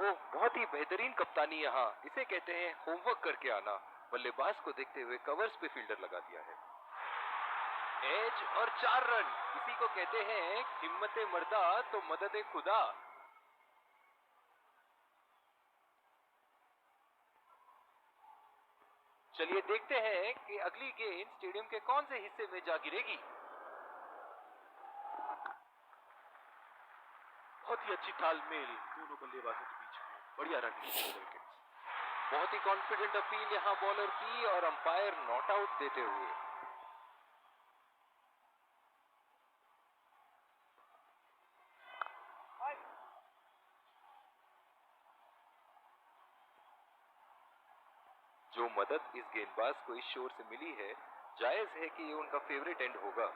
ओह, बहुत ही बेहतरीन कप्तानी यहाँ। इसे कहते हैं होमवर्क करके आना। बल्लेबाज को देखते हुए कवर्स पे फील्डर लगा दिया है। एज और 4 रन। इसी को कहते हैं हिम्मते मर्दा तो मदद खुदा। चलिए देखते हैं कि अगली गेंद स्टेडियम के कौन से हिस्से में जा गिरेगी। बहुत ही अच्छी तालमेल दोनों बल्लेबाजों के बीच में, बढ़िया रनिंग विकेट। बहुत ही कॉन्फिडेंट अपील यहां बॉलर की और अंपायर नॉट आउट देते हुए। जो मदद इस गेंदबाज को इस शोर से मिली है, जायज है कि ये उनका फेवरेट एंड होगा।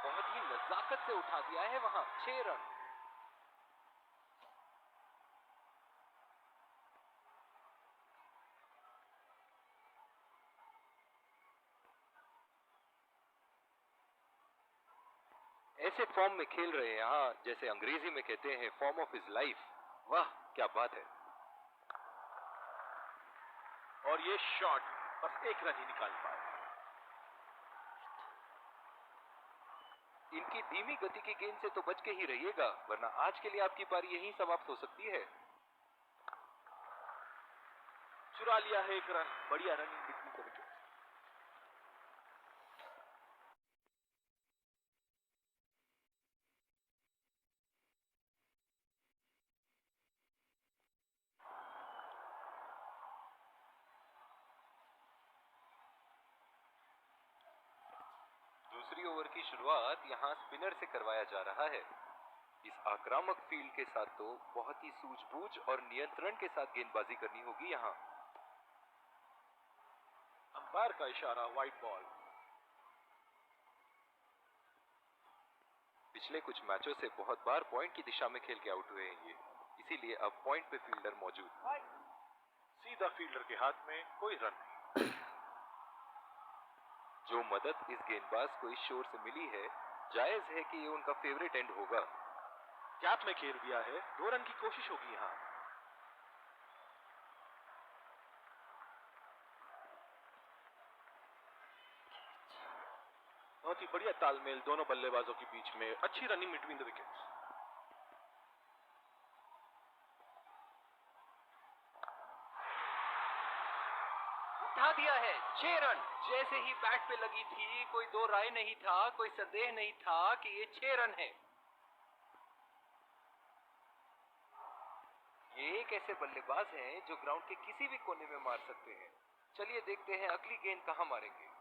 बहुत ही नजाकत से उठा दिया है वहां। 6 रन। ऐसे फॉर्म में खेल रहे हैं यहाँ, जैसे अंग्रेजी में कहते हैं फॉर्म ऑफ हिज लाइफ। वाह, क्या बात है। और ये शॉट बस 1 रन ही निकाल पाए। इनकी धीमी गति की गेंद से तो बच के ही रहिएगा, वरना आज के लिए आपकी पारी यहीं समाप्त हो सकती है। चुरा लिया है 1 रन। बढ़िया रनिंग बिटवीन द विकेट। दूसरी ओवर की शुरुआत यहां स्पिनर से करवाया जा रहा है। इस आक्रामक फील्ड के साथ तो बहुत ही सूझबूझ और नियंत्रण के साथ गेंदबाजी करनी होगी यहां। अंपायर का इशारा, वाइड बॉल। पिछले कुछ मैचों से बहुत बार पॉइंट की दिशा में खेल के आउट हुए हैं ये, इसीलिए अब पॉइंट पे फील्डर मौजूद। सीधा फील्डर के हाथ में, कोई रन नहीं। जो मदद इस गेंदबाज को इस शोर से मिली है, जायज है कि ये उनका फेवरेट एंड होगा। कैप में खेल दिया है। 2 रन की कोशिश होगी यहां। बहुत ही बढ़िया तालमेल दोनों बल्लेबाजों के बीच में, अच्छी रनिंग बिटवीन द विकेट्स। उठा दिया है। 6 रन। जैसे ही बैट पे लगी थी, कोई दो राय नहीं था, कोई संदेह नहीं था कि ये 6 रन है। ये एक ऐसे बल्लेबाज हैं जो ग्राउंड के किसी भी कोने में मार सकते हैं। चलिए देखते हैं अगली गेंद कहां मारेंगे।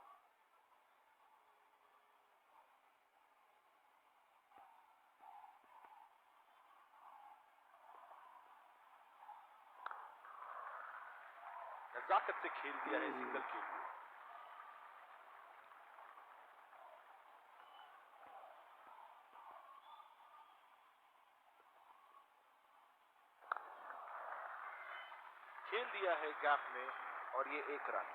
नजाकत से खेल दिया है सिंगल के लिए। खेल दिया है गैप में और ये 1 रन।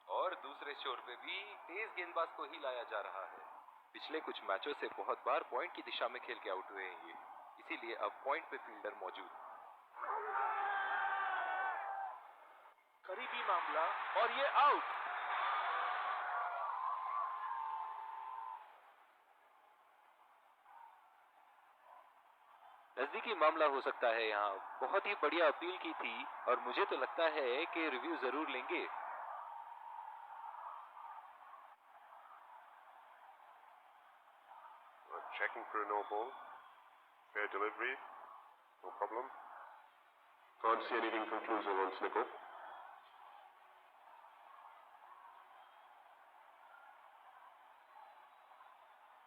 और दूसरे छोर पे भी तेज गेंदबाज को ही लाया जा रहा है। पिछले कुछ मैचों से बहुत बार पॉइंट की दिशा में खेल के आउट हुए हैं ये, इसीलिए अब पॉइंट पे फील्डर मौजूद। करीबी मामला और ये आउट। नजदीकी मामला हो सकता है यहाँ। बहुत ही बढ़िया अपील की थी और मुझे तो लगता है कि रिव्यू जरूर लेंगे। Checking for a no ball. Fair delivery. No problem. Can't see anything conclusive on Snickle.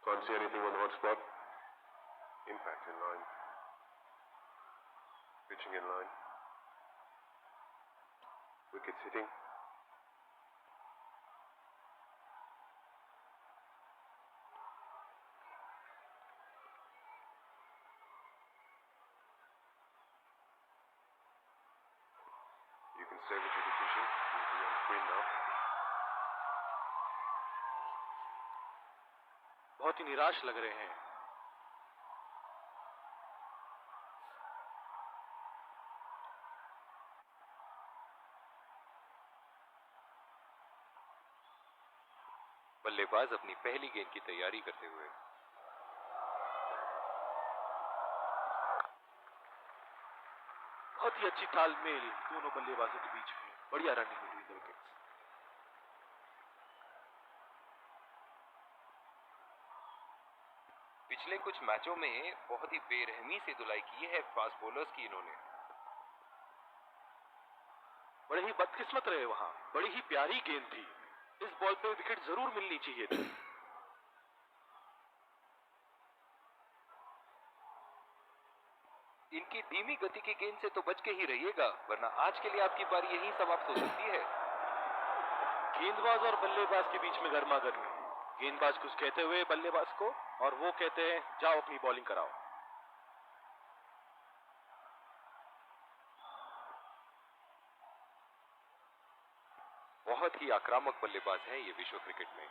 Can't see anything on the hot spot. Impact in line. Pitching in line. Wickets hitting. screen now. बहुत ही निराश लग रहे हैं। बल्लेबाज अपनी पहली गेंद की तैयारी करते हुए। बहुत ही अच्छी तालमेल दोनों बल्लेबाजों के बीच में। बढ़िया रनिंग बिटवीन द विकेट्स। पिछले कुछ मैचों में बहुत ही बेरहमी से धुलाई की है फास्ट बॉलर्स की इन्होंने। बड़े ही बदकिस्मत रहे वहां। बड़ी ही प्यारी गेंद थी। इस बॉल पे विकेट जरूर मिलनी चाहिए थी। इनकी धीमी गति की गेंद से तो बच के ही रहिएगा, वरना आज के लिए आपकी पारी यहीं समाप्त हो सकती है। गेंदबाज और बल्लेबाज के बीच में गर्मा गर्मी। गेंदबाज कुछ कहते हुए बल्लेबाज को, और वो कहते हैं जाओ अपनी बॉलिंग कराओ। बहुत ही आक्रामक बल्लेबाज हैं ये विश्व क्रिकेट में।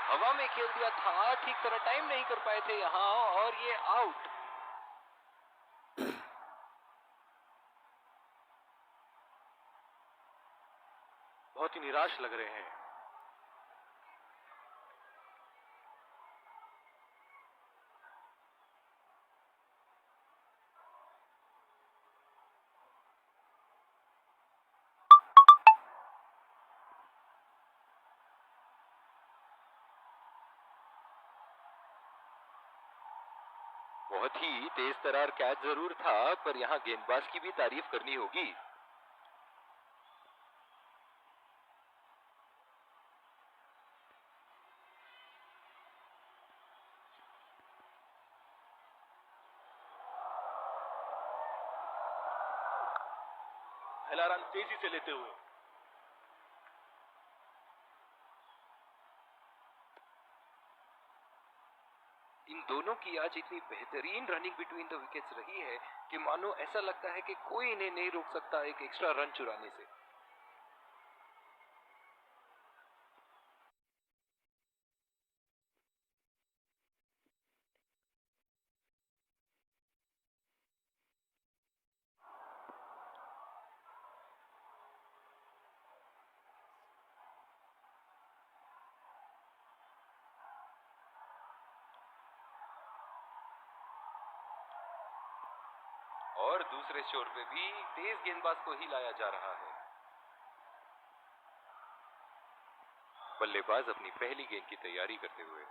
हवा में खेल दिया था, ठीक तरह टाइम नहीं कर पाए थे यहां, और ये आउट। बहुत ही निराश लग रहे हैं। बहुत ही तेज तरार कैच जरूर था, पर यहां गेंदबाज की भी तारीफ करनी होगी। पहला रन तेजी से लेते हुए। इन दोनों की आज इतनी बेहतरीन रनिंग बिटवीन द विकेट्स रही है कि मानो ऐसा लगता है कि कोई इन्हें नहीं रोक सकता एक एक्स्ट्रा रन चुराने से। और दूसरे छोर पे भी तेज गेंदबाज को ही लाया जा रहा है। बल्लेबाज अपनी पहली गेंद की तैयारी करते हुए।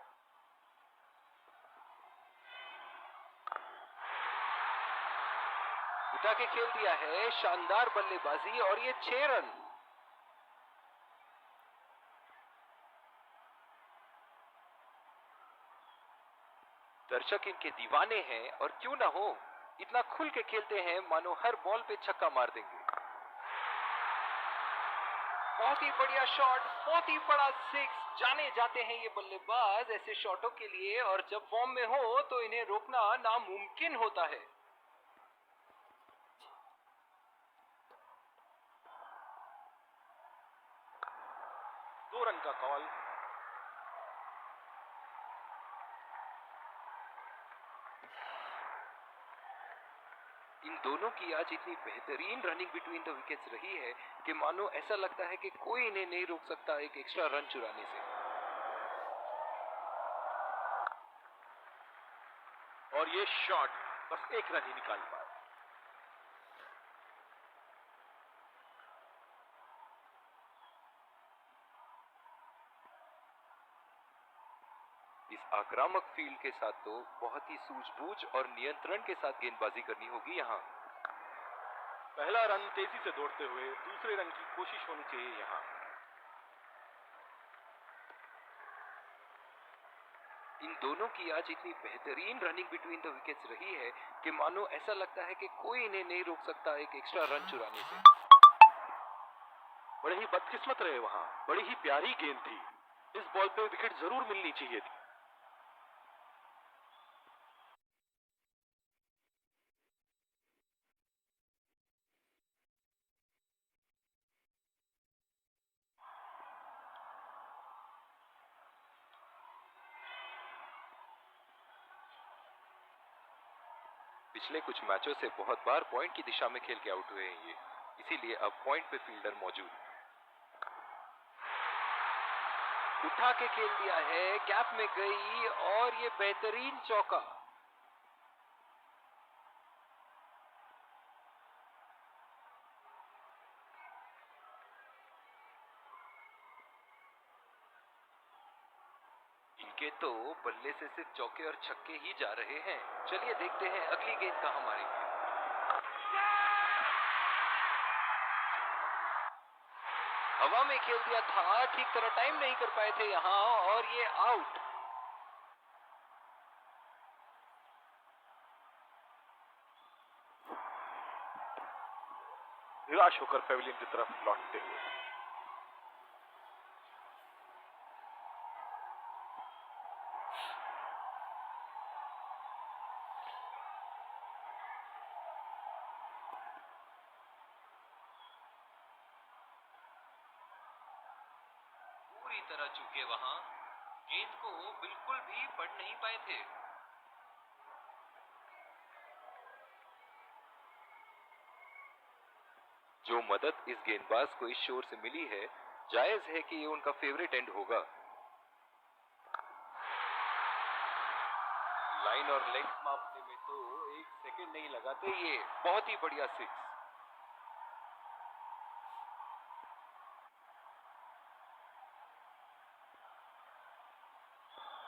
उठा के खेल दिया है, शानदार बल्लेबाजी, और ये 6 रन। दर्शक इनके दीवाने हैं, और क्यों ना हो, इतना खुल के खेलते हैं मानो हर बॉल पे छक्का मार देंगे। बहुत ही बढ़िया शॉट, बहुत ही बड़ा सिक्स। जाने जाते हैं ये बल्लेबाज ऐसे शॉटों के लिए, और जब फॉर्म में हो तो इन्हें रोकना नामुमकिन होता है। दो रन का कॉल। इन दोनों की आज इतनी बेहतरीन रनिंग बिटवीन द विकेट्स रही है कि मानो ऐसा लगता है कि कोई इन्हें नहीं रोक सकता एक एक्स्ट्रा रन चुराने से। और ये शॉट बस एक रन ही निकाल पाए। इस आक्रामक फील्ड के साथ तो बहुत ही सूझबूझ और नियंत्रण के साथ गेंदबाजी करनी होगी यहां। पहला रन तेजी से दौड़ते हुए, दूसरे रन की कोशिश होनी चाहिए यहां। इन दोनों की आज इतनी बेहतरीन रनिंग बिटवीन द विकेट्स रही है कि मानो ऐसा लगता है कि कोई इन्हें नहीं रोक सकता एक एक्स्ट्रा रन चुराने से। बड़े ही बदकिस्मत रहे वहां। बड़ी ही प्यारी गेंद थी। इस बॉल पे विकेट जरूर मिलनी चाहिए थी। पिछले कुछ मैचों से बहुत बार पॉइंट की दिशा में खेल के आउट हुए हैं ये, इसीलिए अब पॉइंट पे फील्डर मौजूद। उठा के खेल दिया है, गैप में गई और ये बेहतरीन चौका। इनके तो बल्ले से सिर्फ चौके और छक्के ही जा रहे हैं। चलिए देखते हैं अगली गेंद कहां मारेंगे। हवा में खेल दिया था, ठीक तरह टाइम नहीं कर पाए थे यहां और ये आउट। निराश होकर पेविलियन की तरफ लौटते हुए। पूरी तरह चूके वहां, गेंद को बिल्कुल भी पढ़ नहीं पाए थे। जो मदद इस गेंदबाज को इस शोर से मिली है, जायज है कि ये उनका फेवरेट एंड होगा। लाइन और लेग्स मापने में तो 1 सेकंड नहीं लगाते ये। बहुत ही बढ़िया सिक्स।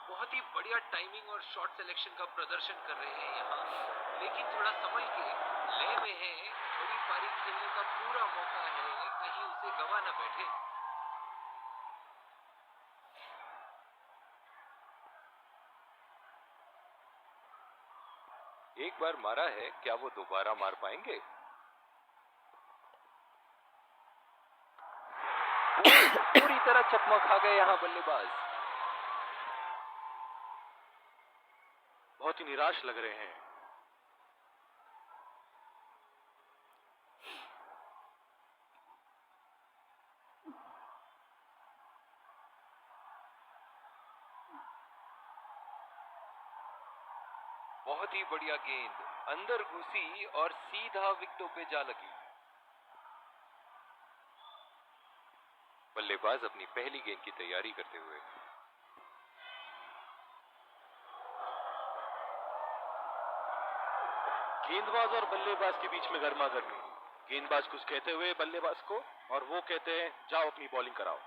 बहुत ही बढ़िया टाइमिंग और शॉट सिलेक्शन का प्रदर्शन कर रहे हैं यहाँ, लेकिन थोड़ा संभल के लय में है। बड़ी पारी खेलने का पूरा मौका है, कहीं उसे गवा न बैठे। एक बार मारा है, क्या वो दोबारा मार पाएंगे? पूरी तरह चकमा खा गए यहाँ बल्लेबाज। बहुत ही निराश लग रहे हैं। बहुत ही बढ़िया गेंद अंदर घुसी और सीधा विकेटों पे जा लगी। बल्लेबाज अपनी पहली गेंद की तैयारी करते हुए। गेंदबाज और बल्लेबाज के बीच में गर्मा गर्मी। गेंदबाज कुछ कहते हुए बल्लेबाज को, और वो कहते हैं जाओ अपनी बॉलिंग कराओ।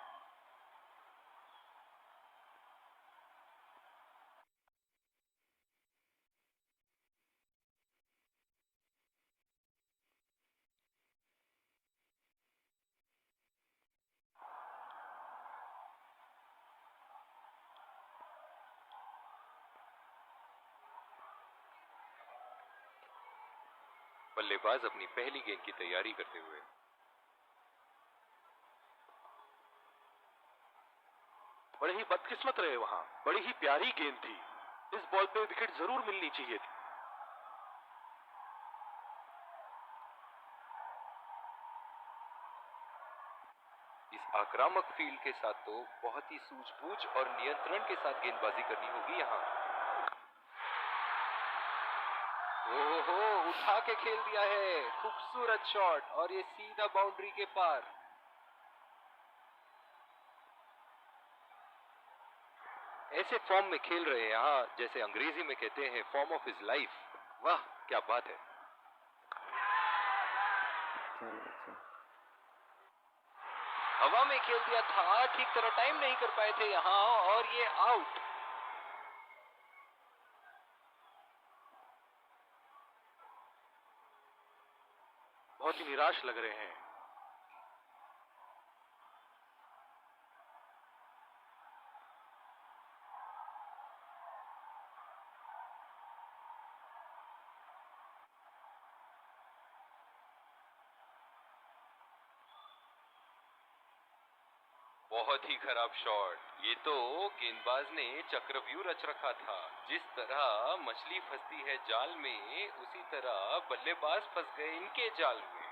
बल्लेबाज अपनी पहली गेंद की तैयारी करते हुए। बड़े ही बदकिस्मत रहे वहां, बड़ी ही प्यारी गेंद थी। इस बॉल पे विकेट जरूर मिलनी चाहिए थी। इस आक्रामक फील्ड के साथ तो बहुत ही सूझबूझ और नियंत्रण के साथ गेंदबाजी करनी होगी यहाँ। ओहो, उठा के खेल दिया है, खूबसूरत शॉट और ये सीधा बाउंड्री के पार। ऐसे फॉर्म में खेल रहे हैं यहाँ, जैसे अंग्रेजी में कहते हैं फॉर्म ऑफ हिज लाइफ। वाह क्या बात है। हवा में खेल दिया था, ठीक तरह टाइम नहीं कर पाए थे यहाँ और ये आउट। बहुत ही निराश लग रहे हैं। बहुत ही खराब शॉट। ये तो गेंदबाज ने चक्रव्यूह रच रखा था। जिस तरह मछली फंसती है जाल में, उसी तरह बल्लेबाज फंस गए इनके जाल में।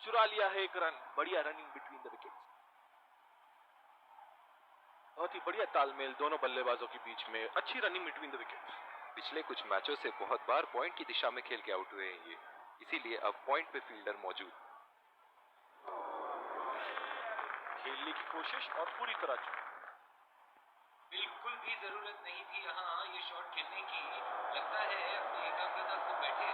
चुरा लिया है एक रन। बढ़िया रनिंग बिटवीन द विकेट्स। बहुत ही बढ़िया तालमेल दोनों बल्लेबाजों के बीच में, अच्छी रनिंग बिटवीन द विकेट्स। पिछले कुछ मैचों से बहुत बार पॉइंट की दिशा में खेल के आउट हुए हैं ये, इसीलिए अब पॉइंट पे फील्डर मौजूद। खेलने की कोशिश और पूरी तरह चूक। बिल्कुल भी जरूरत नहीं थी यहाँ ये शॉट खेलने की, लगता है अपनी एकाग्रता खो बैठे।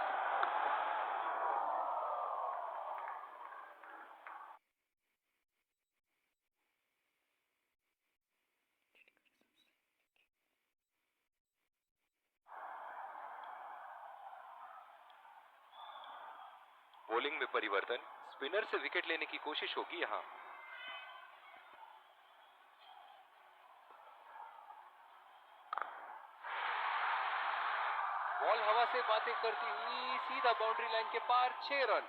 बॉलिंग में परिवर्तन, स्पिनर से विकेट लेने की कोशिश होगी यहाँ। बॉल हवा से बातें करती हुई सीधा बाउंड्री लाइन के पार, 6 रन।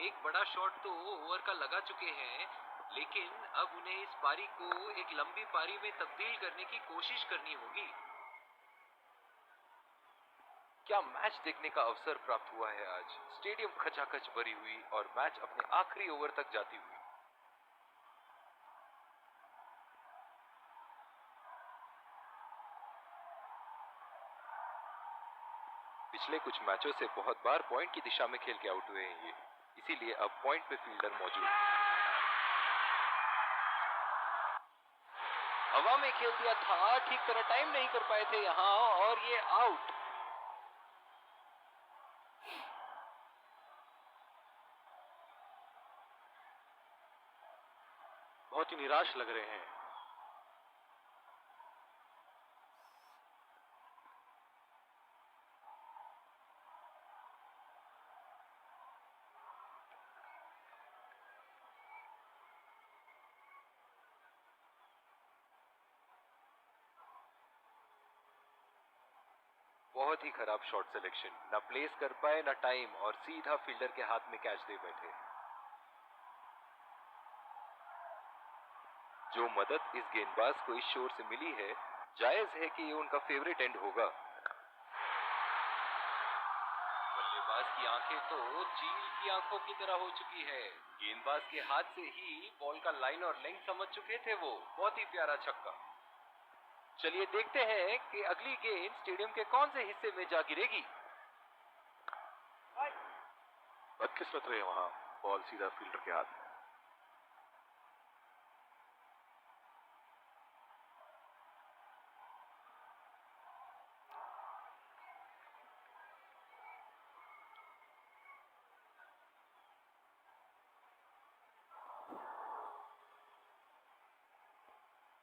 एक बड़ा शॉट तो ओवर का लगा चुके हैं, लेकिन अब उन्हें इस पारी को एक लंबी पारी में तब्दील करने की कोशिश करनी होगी। क्या मैच देखने का अवसर प्राप्त हुआ है आज। स्टेडियम खचाखच भरी हुई और मैच अपने आखिरी ओवर तक जाती हुई। पिछले कुछ मैचों से बहुत बार पॉइंट की दिशा में खेल के आउट हुए हैं ये, इसीलिए अब पॉइंट पे फील्डर मौजूद। हवा में खेल दिया था, ठीक तरह टाइम नहीं कर पाए थे यहाँ और ये आउट। बहुत ही निराश लग रहे हैं। बहुत ही खराब शॉट सिलेक्शन, ना प्लेस कर पाए ना टाइम, और सीधा फील्डर के हाथ में कैच दे बैठे। जो मदद इस गेंदबाज को इस शोर से मिली है, जायज है कि ये उनका फेवरेट एंड होगा। बल्लेबाज की आंखें तो चील की आंखों की तरह हो चुकी है। गेंदबाज के हाथ से ही बॉल का लाइन और लेंथ समझ चुके थे वो। बहुत ही प्यारा छक्का। चलिए देखते हैं कि अगली गेंद स्टेडियम के कौन से हिस्से में जा गिरेगी। बदकिस्मत रहे वहां, बॉल सीधा फील्डर के हाथ में।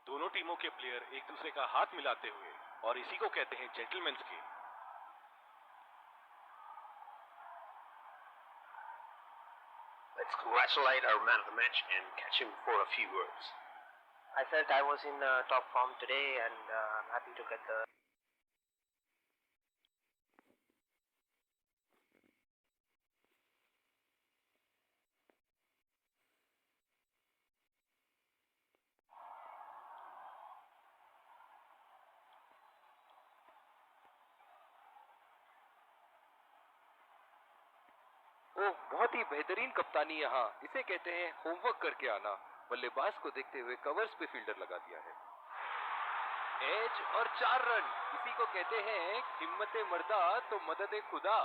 दोनों टीमों के प्लेयर एक दूसरे का हाथ मिलाते हुए, और इसी को कहते हैं gentleman's game. Let's congratulate our man of the match and catch him for a few words. I felt I was in top form today, and I'm happy to get the ओह, बहुत ही बेहतरीन कप्तानी यहाँ, इसे कहते हैं होमवर्क करके आना। बल्लेबाज को देखते हुए कवर्स पे फील्डर लगा दिया है। एज और 4 रन, इसी को कहते हैं हिम्मते मर्दा तो मदद खुदा।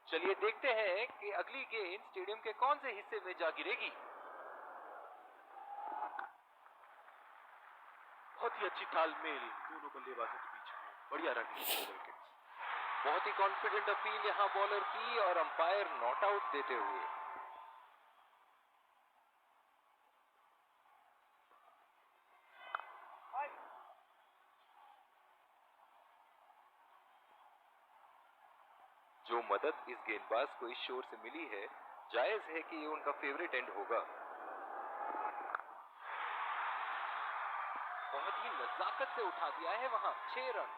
चलिए देखते हैं कि अगली गेंद स्टेडियम के कौन से हिस्से में जा गिरेगी। बहुत ही अच्छी तालमेल दोनों बल्लेबाजों के बीच में, बढ़िया रनिंग विकेट्स। बहुत ही कॉन्फिडेंट अपील यहाँ बॉलर की, और अंपायर नॉट आउट देते हुए। जो मदद इस गेंदबाज को इस शोर से मिली है, जायज है कि ये उनका फेवरेट एंड होगा। बहुत ही नजाकत से उठा दिया है वहां, 6 रन।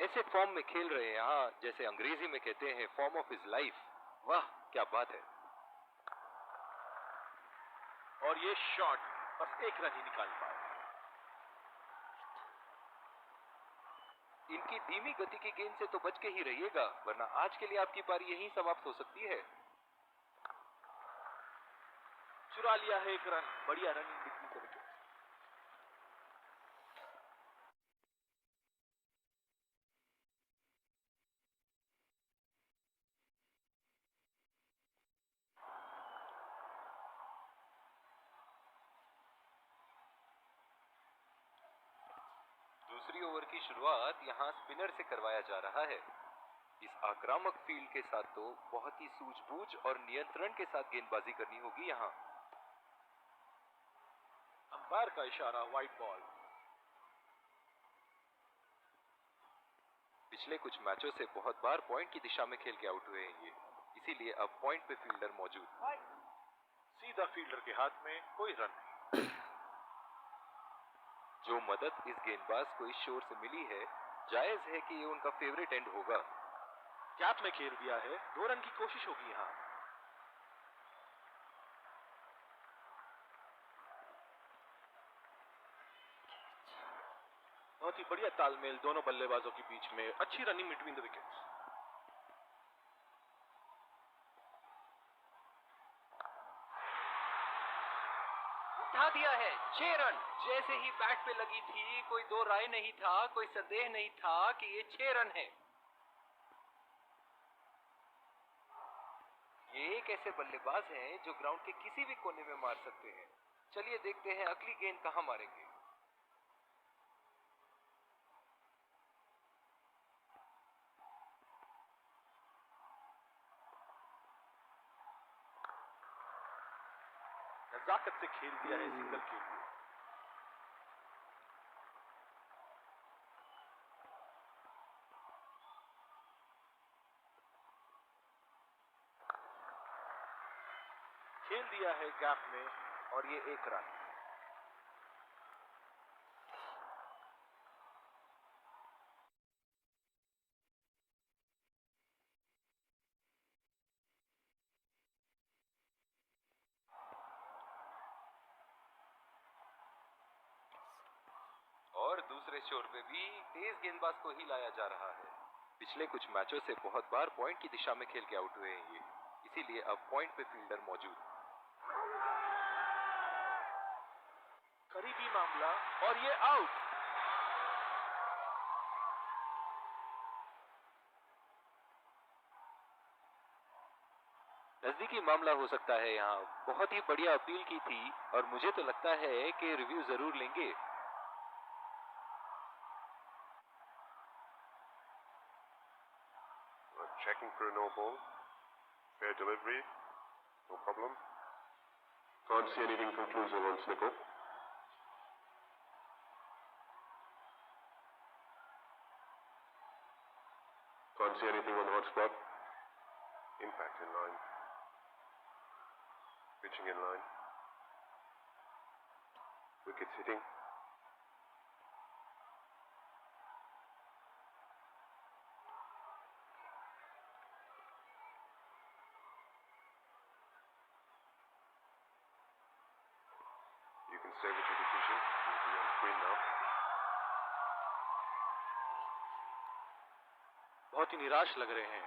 ऐसे फॉर्म में खेल रहे हैं यहाँ, जैसे अंग्रेजी में कहते हैं फॉर्म ऑफ हिज लाइफ। वाह क्या बात है। और ये शॉट बस एक रन ही निकाल पाए। इनकी धीमी गति की गेंद से तो बच के ही रहिएगा, वरना आज के लिए आपकी पारी यहीं समाप्त हो सकती है। चुरा लिया है एक रन, बढ़िया रनिंग बिटवीन द विकेट्स। दूसरी ओवर की शुरुआत यहाँ स्पिनर से करवाया जा रहा है। इस आक्रामक फील्ड के साथ तो बहुत ही सूझबूझ और नियंत्रण के साथ गेंदबाजी करनी होगी यहाँ। अंपायर का इशारा, वाइड बॉल। पिछले कुछ मैचों से बहुत बार पॉइंट की दिशा में खेल के आउट हुए हैं ये, इसीलिए अब पॉइंट पे फील्डर मौजूद। सीधा फील्डर के हाथ में, कोई रन नहीं। जो मदद इस गेंदबाज को इस शोर से मिली है, जायज है कि ये उनका फेवरेट एंड होगा। गैप में खेल दिया है, 2 रन की कोशिश होगी यहाँ। बहुत ही बढ़िया तालमेल दोनों बल्लेबाजों के बीच में, अच्छी रनिंग बिटवीन द विकेट्स। उठा दिया है 6 रन। जैसे ही बैट पे लगी थी, कोई दो राय नहीं था, कोई संदेह नहीं था कि ये 6 रन है। ये एक ऐसे बल्लेबाज हैं जो ग्राउंड के किसी भी कोने में मार सकते हैं। चलिए देखते हैं अगली गेंद कहां मारेंगे। नजाकत से खेल दिया है सिंगल के लिए। खेल दिया है गैप में और ये 1 रन। और दूसरे शोर पे भी तेज गेंदबाज को ही लाया जा रहा है। पिछले कुछ मैचों से बहुत बार पॉइंट की दिशा में खेल के आउट हुए हैं ये, इसीलिए अब पॉइंट पे फील्डर मौजूद। करीबी मामला और ये आउट। नजदीकी मामला हो सकता है यहाँ। बहुत ही बढ़िया अपील की थी और मुझे तो लगता है कि रिव्यू जरूर लेंगे। Checking for a no ball. Fair delivery. No problem. Can't see anything conclusive on Snickle. Can't see anything on hot spot. Impact in line. Pitching in line. Wickets hitting. You can stay with your decision. You'll be on screen now. बहुत ही निराश लग रहे हैं।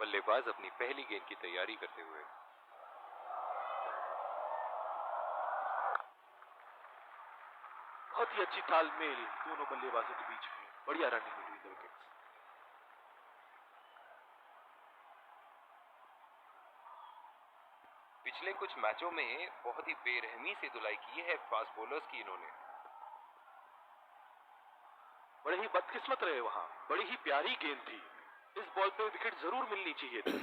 बल्लेबाज अपनी पहली गेंद की तैयारी करते हुए। बहुत ही अच्छी तालमेल दोनों बल्लेबाजों के बीच में, बढ़िया रनिंग बिटवीन द विकेट्स। पिछले कुछ मैचों में बहुत ही बेरहमी से धुलाई की है फास्ट बॉलर्स की इन्होंने। बड़े ही बदकिस्मत रहे वहां, बड़ी ही प्यारी गेंद थी। इस बॉल पे विकेट जरूर मिलनी चाहिए थी।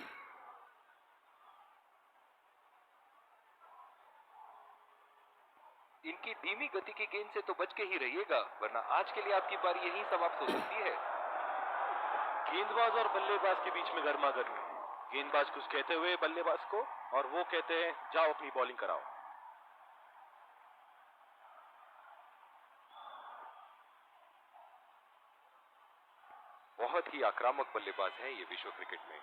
इनकी धीमी गति की गेंद से तो बच के ही रहिएगा, वरना आज के लिए आपकी पारी यहीं समाप्त हो सकती है। गेंदबाज और बल्लेबाज के बीच में गर्मा गर्मी, गेंदबाज कुछ कहते हुए बल्लेबाज को, और वो कहते हैं जाओ अपनी बॉलिंग कराओ। बहुत ही आक्रामक बल्लेबाज हैं ये विश्व क्रिकेट में।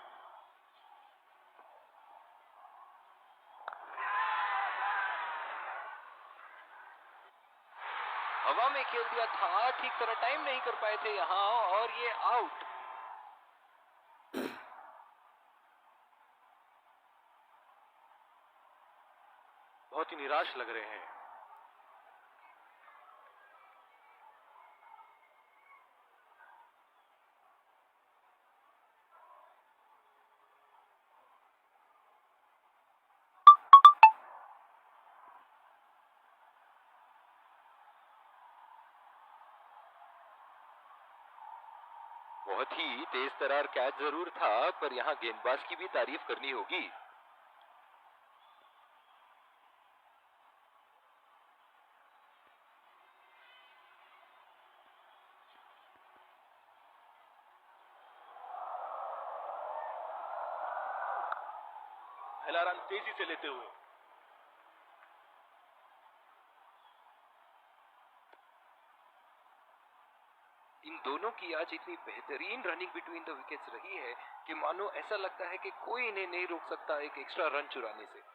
हवा में खेल दिया था, ठीक तरह टाइम नहीं कर पाए थे यहां, और ये आउट। बहुत ही निराश लग रहे हैं। बहुत ही तेज तरार कैच जरूर था, पर यहां गेंदबाज की भी तारीफ करनी होगी। पहला रन तेजी से लेते हुए। इन दोनों की आज इतनी बेहतरीन रनिंग बिटवीन द विकेट्स रही है कि मानो ऐसा लगता है कि कोई इन्हें नहीं रोक सकता एक एक्स्ट्रा रन चुराने से।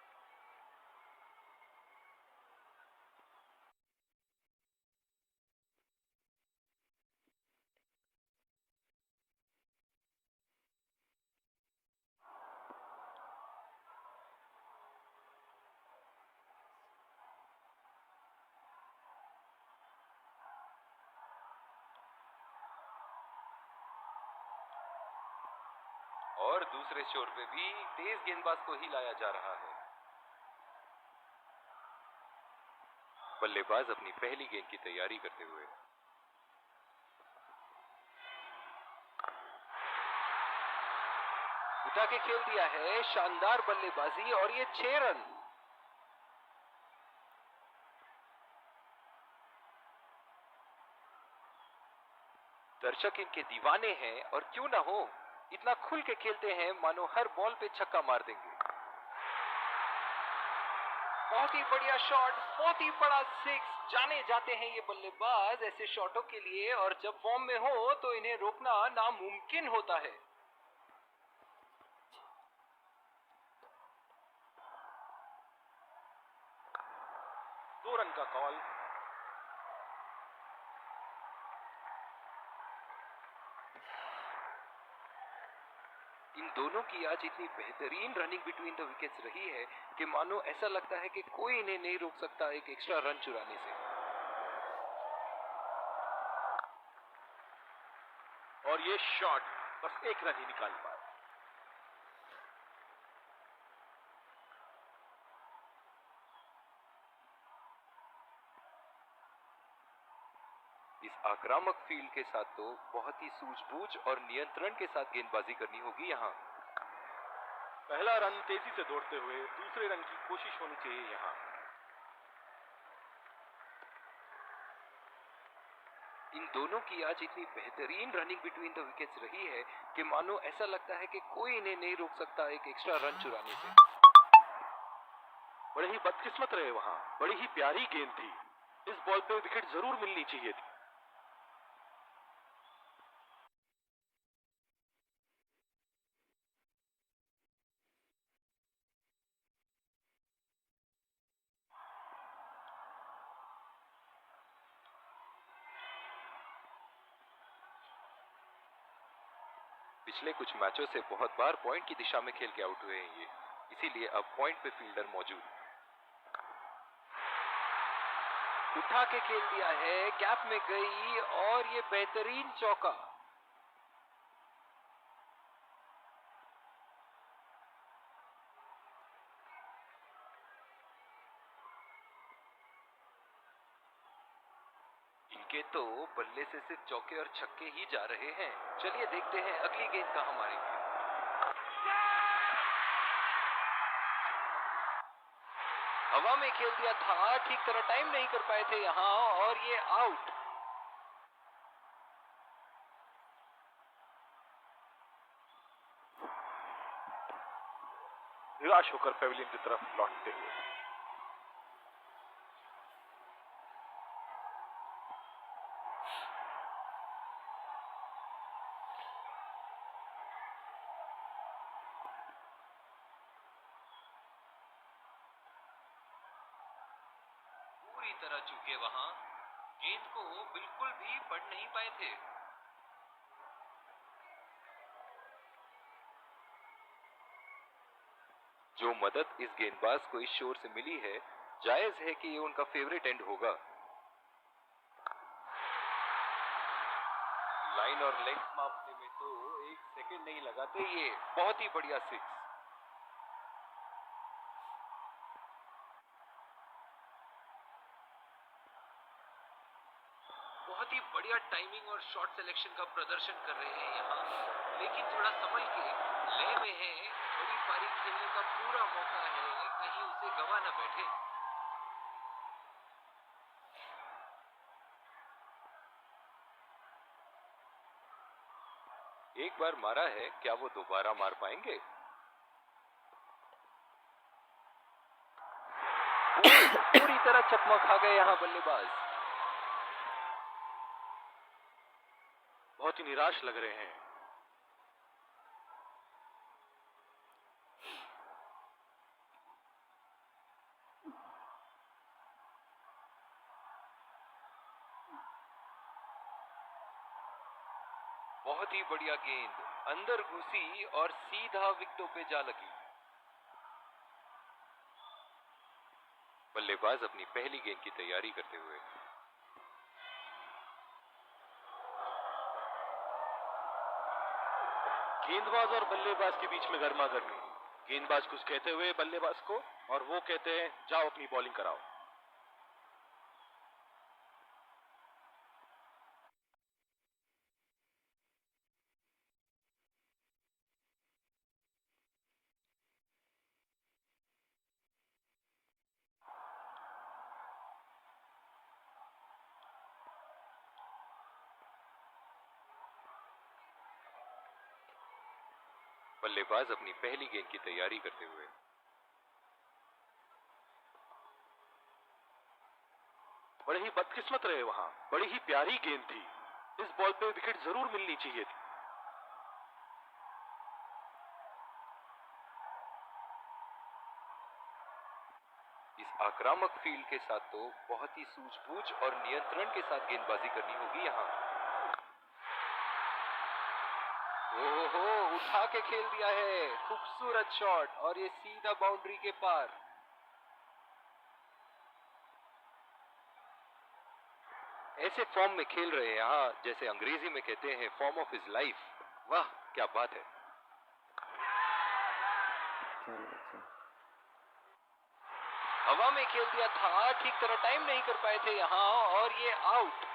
और दूसरे छोर पे भी तेज गेंदबाज को ही लाया जा रहा है। बल्लेबाज अपनी पहली गेंद की तैयारी करते हुए। उठा के खेल दिया है, शानदार बल्लेबाजी, और ये 6 रन। दर्शक इनके दीवाने हैं, और क्यों ना हो, इतना खुल के खेलते हैं मानो हर बॉल पे छक्का मार देंगे। बहुत ही बढ़िया शॉट, बहुत ही बड़ा सिक्स। जाने जाते हैं ये बल्लेबाज ऐसे शॉटों के लिए, और जब फॉर्म में हो तो इन्हें रोकना नामुमकिन होता है। दो रन का कॉल। इन दोनों की आज इतनी बेहतरीन रनिंग बिटवीन द विकेट्स रही है कि मानो ऐसा लगता है कि कोई इन्हें नहीं रोक सकता एक एक्स्ट्रा रन चुराने से। और ये शॉट बस एक रन ही निकाल पाए। इस आक्रामक फील्ड के साथ तो बहुत ही सूझबूझ और नियंत्रण के साथ गेंदबाजी करनी होगी यहाँ। पहला रन तेजी से दौड़ते हुए, दूसरे रन की कोशिश होनी चाहिए यहाँ। इन दोनों की आज इतनी बेहतरीन रनिंग बिटवीन द विकेट्स रही है कि मानो ऐसा लगता है कि कोई इन्हें नहीं रोक सकता एक एक्स्ट्रा रन चुराने से। बड़े ही बदकिस्मत रहे वहां, बड़ी ही प्यारी गेंद थी। इस बॉल पे विकेट जरूर मिलनी चाहिए थी। पिछले कुछ मैचों से बहुत बार पॉइंट की दिशा में खेल के आउट हुए हैं ये, इसीलिए अब पॉइंट पे फील्डर मौजूद। उठा के खेल दिया है, गैप में गई, और ये बेहतरीन चौका। इनके तो बल्ले से सिर्फ चौके और छक्के ही जा रहे हैं। चलिए देखते हैं अगली गेंद कहां मारेंगे। हवा में खेल दिया था, ठीक तरह टाइम नहीं कर पाए थे यहां, और ये आउट। निराश होकर पेविलियन की तरफ लौटते हुए। पूरी तरह चूके वहां, गेंद को बिल्कुल भी पढ़ नहीं पाए थे। जो मदद इस गेंदबाज को इस शोर से मिली है, जायज है कि ये उनका फेवरेट एंड होगा। लाइन और लेंथ मापने में तो 1 सेकंड नहीं लगाते ये। बहुत ही बढ़िया सिक्स। बहुत ही बढ़िया टाइमिंग और शॉट सिलेक्शन का प्रदर्शन कर रहे हैं यहाँ, लेकिन थोड़ा संभल के लय में है। बड़ी पारी खेलने का पूरा मौका है, कहीं उसे गवा न बैठे। एक बार मारा है, क्या वो दोबारा मार पाएंगे? पूरी तरह चकमा खा गए यहाँ बल्लेबाज। बहुत ही निराश लग रहे हैं। बहुत ही बढ़िया गेंद अंदर घुसी और सीधा विकेटों पे जा लगी। बल्लेबाज अपनी पहली गेंद की तैयारी करते हुए। गेंदबाज और बल्लेबाज के बीच में गर्मा गर्मी। गेंदबाज कुछ कहते हुए बल्लेबाज को, और वो कहते हैं जाओ अपनी बॉलिंग कराओ। बल्लेबाज अपनी पहली गेंद की तैयारी करते हुए। बड़े ही बदकिस्मत रहे वहां। बड़ी ही प्यारी गेंद थी। इस बॉल पे विकेट जरूर मिलनी चाहिए थी। इस आक्रामक फील्ड के साथ तो बहुत ही सूझबूझ और नियंत्रण के साथ गेंदबाजी करनी होगी यहाँ। ओहो, उठा के खेल दिया है। खूबसूरत शॉट, और ये सीधा बाउंड्री के पार। ऐसे फॉर्म में खेल रहे हैं यहाँ, जैसे अंग्रेजी में कहते हैं फॉर्म ऑफ हिज लाइफ। वाह क्या बात है। हवा में खेल दिया था, ठीक तरह टाइम नहीं कर पाए थे यहाँ, और ये आउट।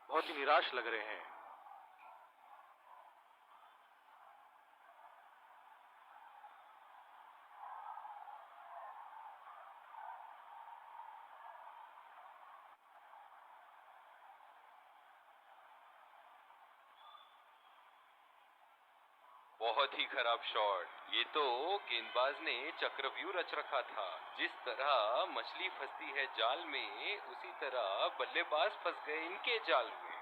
बहुत ही निराश लग रहे हैं। बहुत ही खराब शॉट। ये तो गेंदबाज ने चक्रव्यूह रच रखा था। जिस तरह मछली फंसती है जाल में, उसी तरह बल्लेबाज फंस गए इनके जाल में।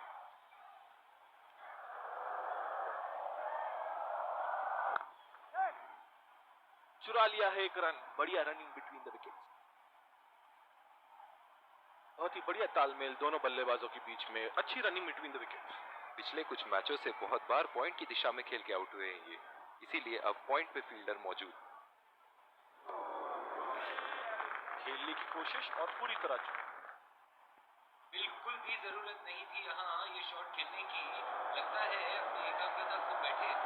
चुरा लिया है एक रन। बढ़िया रनिंग बिटवीन द विकेट्स। बहुत ही बढ़िया तालमेल दोनों बल्लेबाजों के बीच में। अच्छी रनिंग बिटवीन द विकेट्स। पिछले कुछ मैचों से बहुत बार पॉइंट की दिशा में खेल के आउट हुए हैं ये, इसीलिए अब पॉइंट पे फील्डर मौजूद। खेलने की कोशिश और पूरी तरह चूक। बिल्कुल भी जरूरत नहीं थी यहाँ ये शॉट खेलने की। लगता है अपनी एकाग्रता खो बैठे।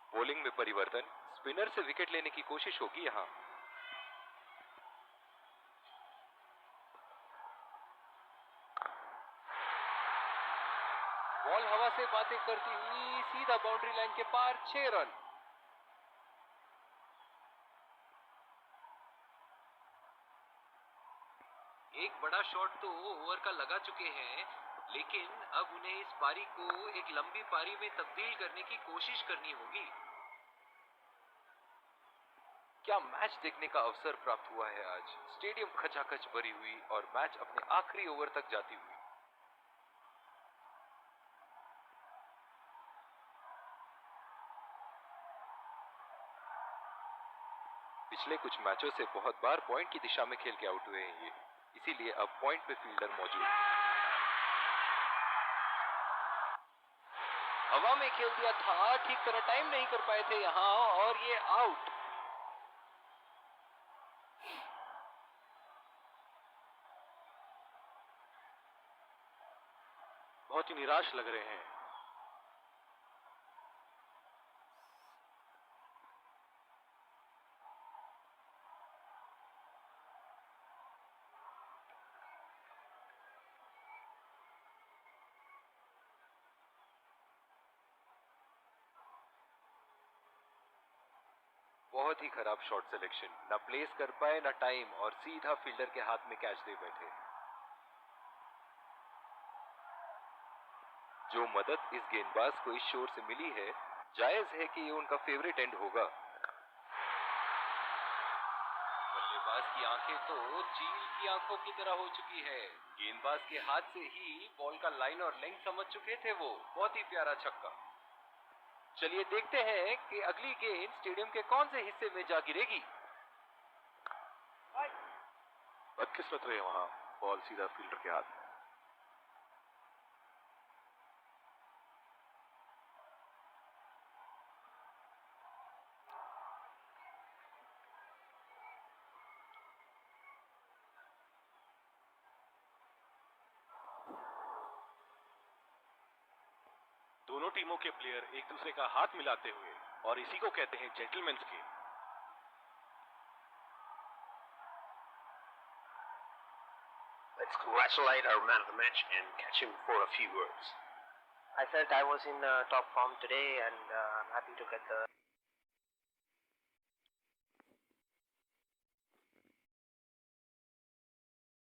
बॉलिंग में परिवर्तन। स्पिनर से विकेट लेने की कोशिश होगी यहाँ। बॉल हवा से बातें करती हुई सीधा बाउंड्री लाइन के पार 6 रन। एक बड़ा शॉट तो ओवर का लगा चुके हैं, लेकिन अब उन्हें इस पारी को एक लंबी पारी में तब्दील करने की कोशिश करनी होगी। क्या मैच देखने का अवसर प्राप्त हुआ है आज। स्टेडियम खचाखच भरी हुई और मैच अपने आखिरी ओवर तक जाती हुई। पिछले कुछ मैचों से बहुत बार पॉइंट की दिशा में खेल के आउट हुए हैं ये, इसीलिए अब पॉइंट पे फील्डर मौजूद। हवा में खेल दिया था, ठीक तरह टाइम नहीं कर पाए थे यहां और ये आउट। बहुत ही निराश लग रहे हैं। बहुत ही खराब शॉट सिलेक्शन, ना प्लेस कर पाए ना टाइम, और सीधा फील्डर के हाथ में कैच दे बैठे। जो मदद इस गेंदबाज को इस शोर से मिली है, जायज है कि ये उनका फेवरेट एंड होगा। बल्लेबाज की आंखें तो चील की आंखों की तरह हो चुकी है। गेंदबाज के हाथ से ही बॉल का लाइन और लेंथ समझ चुके थे वो। बहुत ही प्यारा छक्का। चलिए देखते हैं कि अगली गेंद स्टेडियम के कौन से हिस्से में जा गिरेगी। बदकिस्मत रहे वहां, बॉल सीधा फील्डर के हाथ में। दोनों टीमों के प्लेयर एक दूसरे का हाथ मिलाते हुए, और इसी को कहते हैं gentleman's game. Let's congratulate our man of the match and catch him for a few words. I felt I was in top form today, and I'm happy to get the